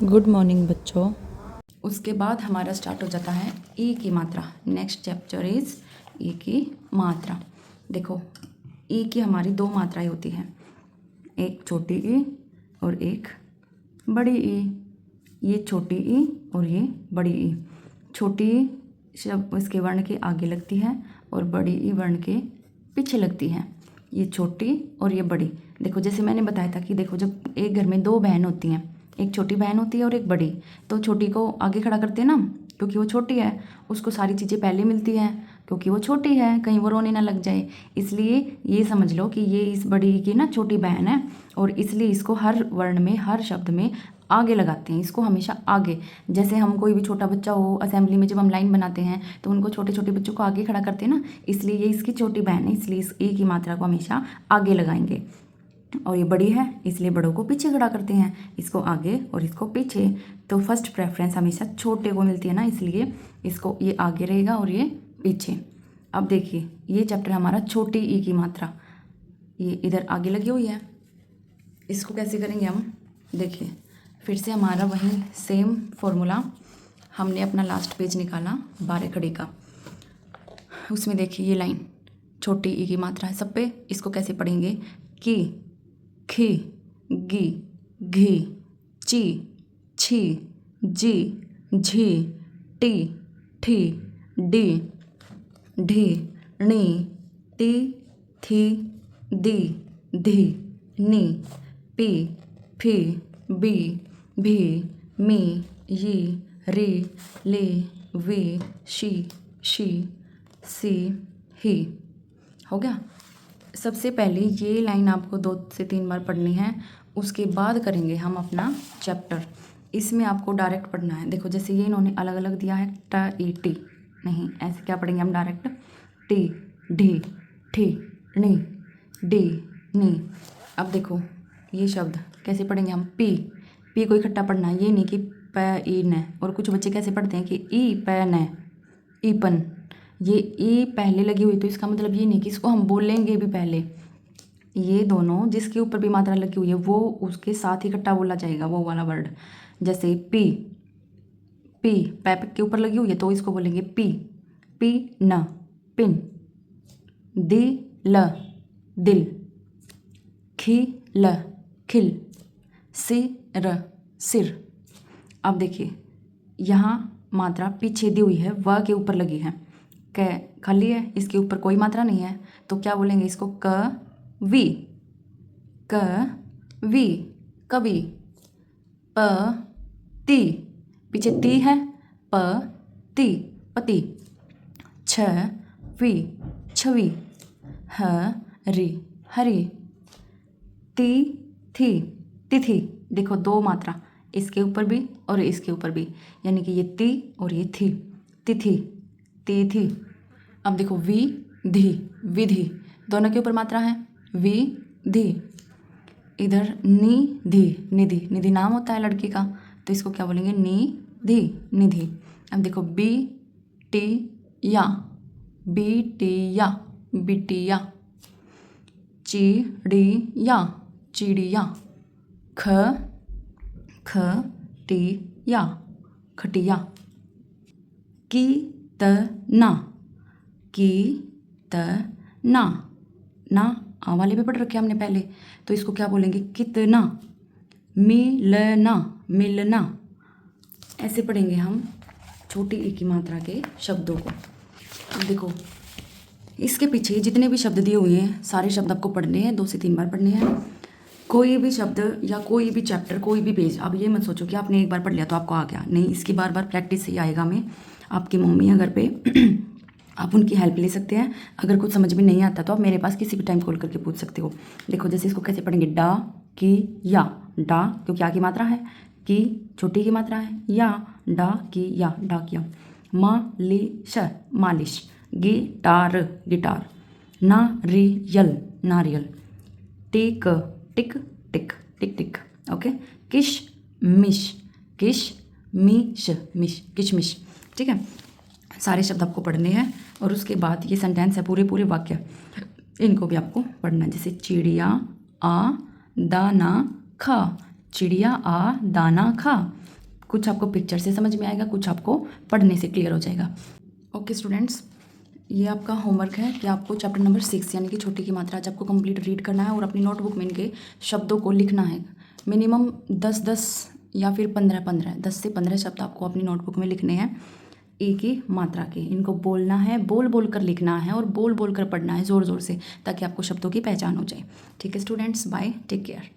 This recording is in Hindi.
गुड मॉर्निंग बच्चों। उसके बाद हमारा स्टार्ट हो जाता है ई की मात्रा। नेक्स्ट चैप्टर इज ई की मात्रा। देखो ई की हमारी दो मात्राएं होती हैं, एक छोटी ई और एक बड़ी ई। ये छोटी ई और ये बड़ी ई। छोटी ई शब्द इसके वर्ण के आगे लगती है और बड़ी ई वर्ण के पीछे लगती है। ये छोटी और ये बड़ी। देखो जैसे मैंने बताया था कि देखो जब एक घर में दो बहन होती हैं, एक छोटी बहन होती है और एक बड़ी, तो छोटी को आगे खड़ा करते हैं ना, क्योंकि वो छोटी है, उसको सारी चीज़ें पहले मिलती हैं क्योंकि वो छोटी है, कहीं वो रोने ना लग जाए। इसलिए ये समझ लो कि ये इस बड़ी की ना छोटी बहन है और इसलिए इसको हर वर्ण में, हर शब्द में आगे लगाते हैं, इसको हमेशा आगे। जैसे हम कोई भी छोटा बच्चा हो, असेंबली में जब हम लाइन बनाते हैं तो उनको छोटे छोटे बच्चों को आगे खड़ा करते हैं ना, इसलिए ये इसकी छोटी बहन है, इसलिए इस ई की मात्रा को हमेशा आगे लगाएंगे। और ये बड़ी है इसलिए बड़ों को पीछे खड़ा करते हैं, इसको आगे और इसको पीछे। तो फर्स्ट प्रेफरेंस हमेशा छोटे को मिलती है ना, इसलिए इसको ये आगे रहेगा और ये पीछे। अब देखिए ये चैप्टर हमारा छोटी ई की मात्रा, ये इधर आगे लगी हुई है। इसको कैसे करेंगे हम, देखिए फिर से हमारा वही सेम फॉर्मूला। हमने अपना लास्ट पेज निकाला 12 खड़ी का, उसमें देखिए ये लाइन छोटी ई की मात्रा है सब पे। इसको कैसे पढ़ेंगे, की, खी, गी, घी, ची, छी, जी, झी, टी, ठी, डी, ढी, णी, टी, थी, दी, धी, नी, पी, फी, बी, भी, मी, यी, री, ली, वी, शी, सी, ही। हो गया। सबसे पहले ये लाइन आपको 2 से 3 बार पढ़नी है, उसके बाद करेंगे हम अपना चैप्टर। इसमें आपको डायरेक्ट पढ़ना है। देखो जैसे ये इन्होंने अलग अलग दिया है, ट ई टी, नहीं ऐसे क्या पढ़ेंगे हम, डायरेक्ट टी, ढी, ठी, णी, डी, नी। अब देखो ये शब्द कैसे पढ़ेंगे हम, पी, पी को इकट्ठा पढ़ना है, ये नहीं कि प ई न। और कुछ बच्चे कैसे पढ़ते हैं कि ई प न, ईपन। ये ई पहले लगी हुई तो इसका मतलब ये नहीं कि इसको हम बोलेंगे भी पहले। ये दोनों जिसके ऊपर भी मात्रा लगी हुई है वो उसके साथ ही इकट्ठा बोला जाएगा, वो वाला वर्ड। जैसे पी, पी पैप के ऊपर लगी हुई है तो इसको बोलेंगे पी, पी न, पिन। दी ल, दिल। खी ल, खिल। सी र, सिर। अब देखिए यहाँ मात्रा पीछे दी हुई है, व के ऊपर लगी है, क खाली है, इसके ऊपर कोई मात्रा नहीं है, तो क्या बोलेंगे इसको, क वी, क वी, कवि। प ती, पीछे ती है, प ती, पति। छ वी, छवि। ह री, हरि। ती थी, तिथि। देखो 2 मात्रा, इसके ऊपर भी और इसके ऊपर भी, यानी कि ये ती और ये थी, तिथि, तिथि। अब देखो वि धी, विधि, दोनों के ऊपर मात्रा है, वि धी। इधर नि धी, निधि, निधि नाम होता है लड़की का, तो इसको क्या बोलेंगे, नि धी, निधि। अब देखो बी टी या, बिटिया, बिटिया। चिड़िया, चिड़िया। खटिया, खटिया। कितना, कितना। ना आ वाले पे पढ़ रखे हमने पहले, तो इसको क्या बोलेंगे, कितना। मिलना, मिलना। ऐसे पढ़ेंगे हम छोटी ई की मात्रा के शब्दों को। अब देखो इसके पीछे जितने भी शब्द दिए हुए हैं सारे शब्द आपको पढ़ने हैं, 2 से 3 बार पढ़ने हैं। कोई भी शब्द या कोई भी चैप्टर, कोई भी पेज, अब ये मत सोचो कि आपने एक बार पढ़ लिया तो आपको आ गया, नहीं, इसकी बार बार प्रैक्टिस से ही आएगा। मैं आपकी मम्मी है घर पे आप उनकी हेल्प ले सकते हैं। अगर कुछ समझ में नहीं आता तो आप मेरे पास किसी भी टाइम कॉल करके पूछ सकते हो। देखो जैसे इसको कैसे पढ़ेंगे, डा की या, डा क्योंकि आ की मात्रा है, की छोटी की मात्रा है, या डा की या, डा किया। मालिश, मालिश। Guitar, guitar. नारियल, नारियल। टिक टिक टिक, टिक टिक। ओके। किशमिश, किशमिश, मिश, किशमिश। ठीक है, सारे शब्द आपको पढ़ने हैं और उसके बाद ये सेंटेंस है, पूरे पूरे वाक्य, इनको भी आपको पढ़ना है। जैसे चिड़िया आ दाना खा, चिड़िया आ दाना खा। कुछ आपको पिक्चर से समझ में आएगा, कुछ आपको पढ़ने से क्लियर हो जाएगा। ओके स्टूडेंट्स, ये आपका होमवर्क है कि आपको चैप्टर नंबर 6 यानी कि छोटी की मात्रा आज आपको कंप्लीट रीड करना है और अपनी नोटबुक में इनके शब्दों को लिखना है। मिनिमम 10-10 या फिर 15-15, 10 से 15 शब्द आपको अपनी नोटबुक में लिखने हैं ए की मात्रा के। इनको बोलना है, बोल बोल कर लिखना है और बोल बोल कर पढ़ना है ज़ोर ज़ोर से, ताकि आपको शब्दों की पहचान हो जाए। ठीक है स्टूडेंट्स, बाय, टेक केयर।